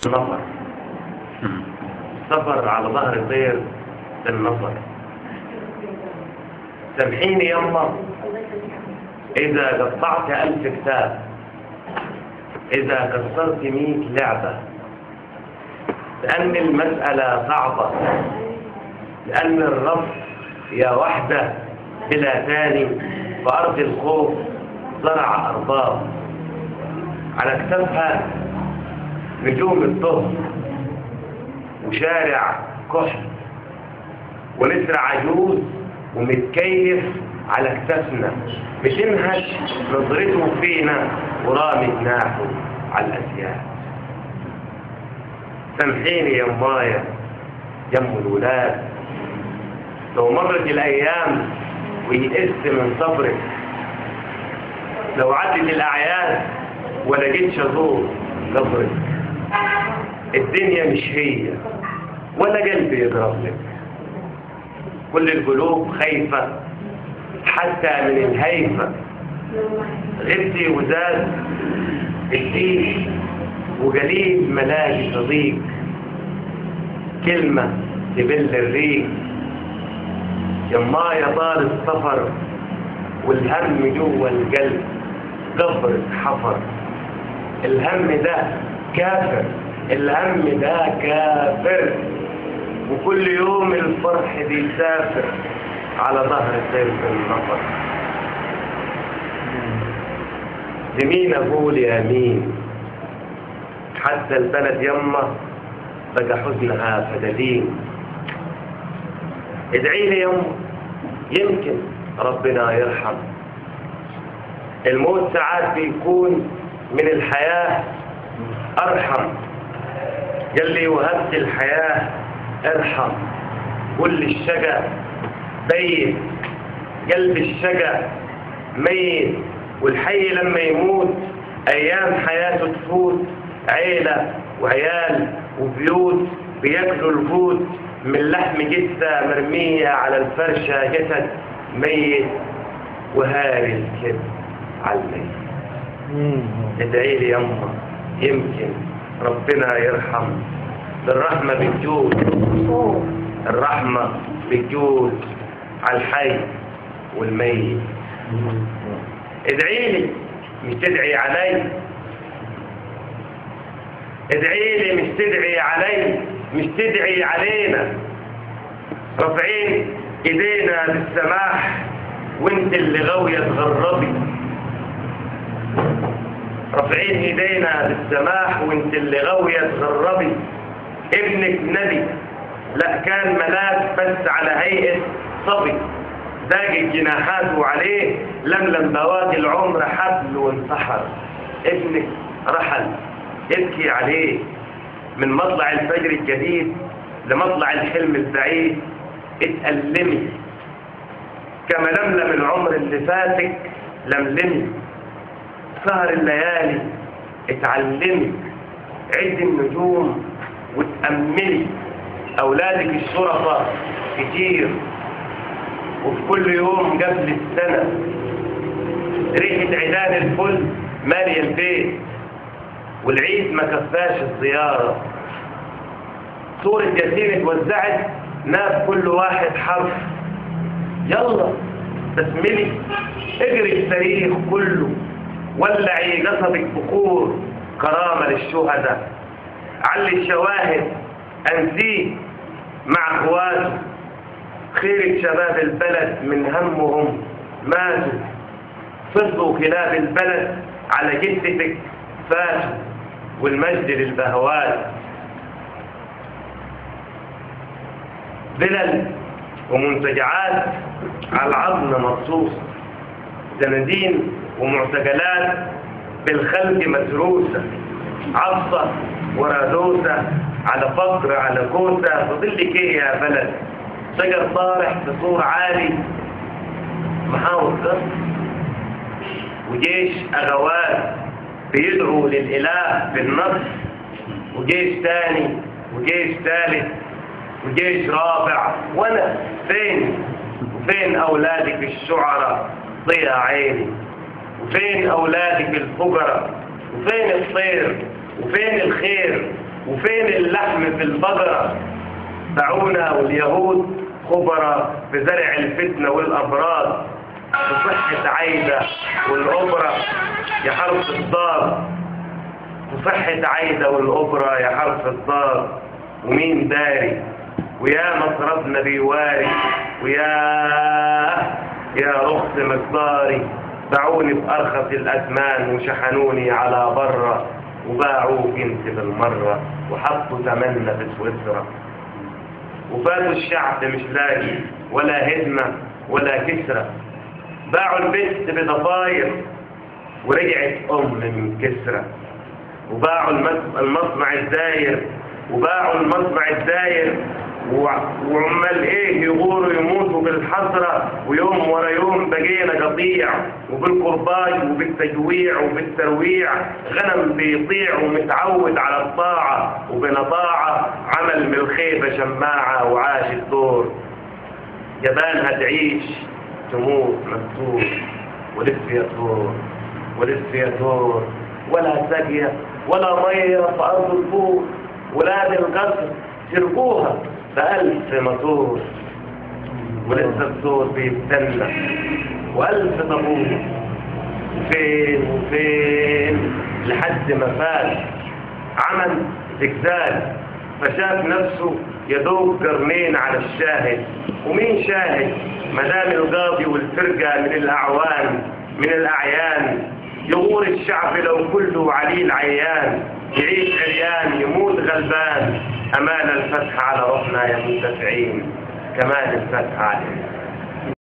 النفر. السفر على ظهر طير النفر. سامحيني يما إذا قطعت 1000 كتاب، إذا كسرت 100 لعبة، لأن المسألة صعبة، لأن الرب يا وحدة بلا ثاني في أرض الخوف زرع أرباب، على كتافها نجوم الظهر وشارع كحل ونسر عجوز ومتكيف على كتافنا، بتنهش نظرته فينا ورامي جناحه على الأسياد. سامحيني يا مايا يم الولاد، لو مرت الأيام ويئست من صبرك، لو عدت الأعياد ولا جيتش أزور قبرك، الدنيا مش هي ولا قلبي يضرب لك، كل القلوب خايفة حتى من الهيفة، غبتي وزاد الدين وقليل ملاقي صديق، كلمة تبل الريق. يما طال السفر والهم جوا القلب قبر حفر، الهم ده كافر، الهم ده كافر، وكل يوم الفرح بيسافر على ظهر سيف النفر. لمين أقول يا مين؟ حتى البلد يما بقى حزنها فدلين. ادعي لي يما يمكن ربنا يرحم، الموت ساعات بيكون من الحياة أرحم، يلي وهبت الحياة ارحم، كل الشجا بيت قلب الشجا ميت، والحي لما يموت أيام حياته تفوت، عيلة وعيال وبيوت بياكلوا الفوت، من لحم جثة مرمية على الفرشة جسد ميت وهاري الكذب على الميت. ادعي لي يما يمكن ربنا يرحم، الرحمة بتجود، الرحمة بتجود على الحي والميت. ادعي لي مش تدعي علي، ادعي لي مش تدعي علي، مش تدعي علينا، رافعين ايدينا بالسماح وانت اللي غاوية تغربي، رافعين ايدينا بالسماح وانت اللي غاوية تغربي، ابنك نبي لا كان ملاك بس على هيئة صبي، داقت جناحاته عليه لملم بواقي العمر حبل وانتحر، ابنك رحل ابكي عليه من مطلع الفجر الجديد لمطلع الحلم البعيد، اتألمي كما لملم العمر اللي فاتك لملمي، سهر الليالي اتعلمي، عد النجوم وتأملي، أولادك الشرفة كتير وفي كل يوم قبل السنة ريحة عيدان الفل مالية البيت، والعيد ما كفاش الزيارة، صورة ياسين اتوزعت ناب كل واحد حرف، يلا بسملي اجري التاريخ كله، ولعي قصبك بخور كرامة للشهداء، علي الشواهد أنسيه مع اخواته، خيرة شباب البلد من همهم ماتوا، فضوا كلاب البلد على جثتك فاتوا، والمجد للبهوات. بلل ومنتجعات على العظم مخصوصة، زنادين ومعتقلات بالخلق متروسة، عصة ورادوسة على فقر على كوسة، فضلك ايه يا بلد؟ شجر طارح في سور عالي محاور قصر، وجيش أغوات بيدعوا للإله بالنصر، وجيش تاني وجيش ثالث وجيش رابع، وانا فين؟ وفين اولادك الشعراء ضياء عيني؟ وفين اولادك الفقراء؟ وفين الطير؟ وفين الخير؟ وفين اللحم في البقرة؟ دعونا واليهود خبراء في زرع الفتنة والأمراض، في صحة عايدة والأوبرا يا حرف الضاد، في صحة عايدة والأوبرا يا حرف الضاد. ومين داري ويا مصرفنا بيواري يا رخص مقداري. باعوني بأرخص الأثمان وشحنوني على برة، وباعوك انت بالمرة وحطوا تمنا في سويسرا. وفاتوا الشعب مش لاقي ولا هدمة ولا كسرة، باعوا البنت بضفاير ورجعت من كسرة. وباعوا المصنع الداير، وباعوا المصنع الداير، وعمال ايه يغوروا يموتوا بالحسرة، ويوم ورا يوم بقينا قطيع، وبالقرباج وبالتجويع وبالترويع غنم بيطيع ومتعود على الطاعة، وبنطاعة عمل من الخيبة شماعة وعاش الدور. جبانها تعيش تموت مكتوب، ولف يا دور ولف يا دور، ولا سقية ولا مية في أرض البور. ولاد القصر سرقوها بألف مطور، ولسه الدور بيستنى وألف طابور. وفين لحد ما فات عمل زجزاج، فشاف نفسه يدوب قرنين على الشاهد. ومين شاهد؟ مدام القاضي والفرقة من الأعوان من الأعيان. يغور الشعب لو كله عليل عيان، يعيش عريان يموت غلبان. أمان الفتح على روحنا يا مندفعين، كمان الفتح علينا.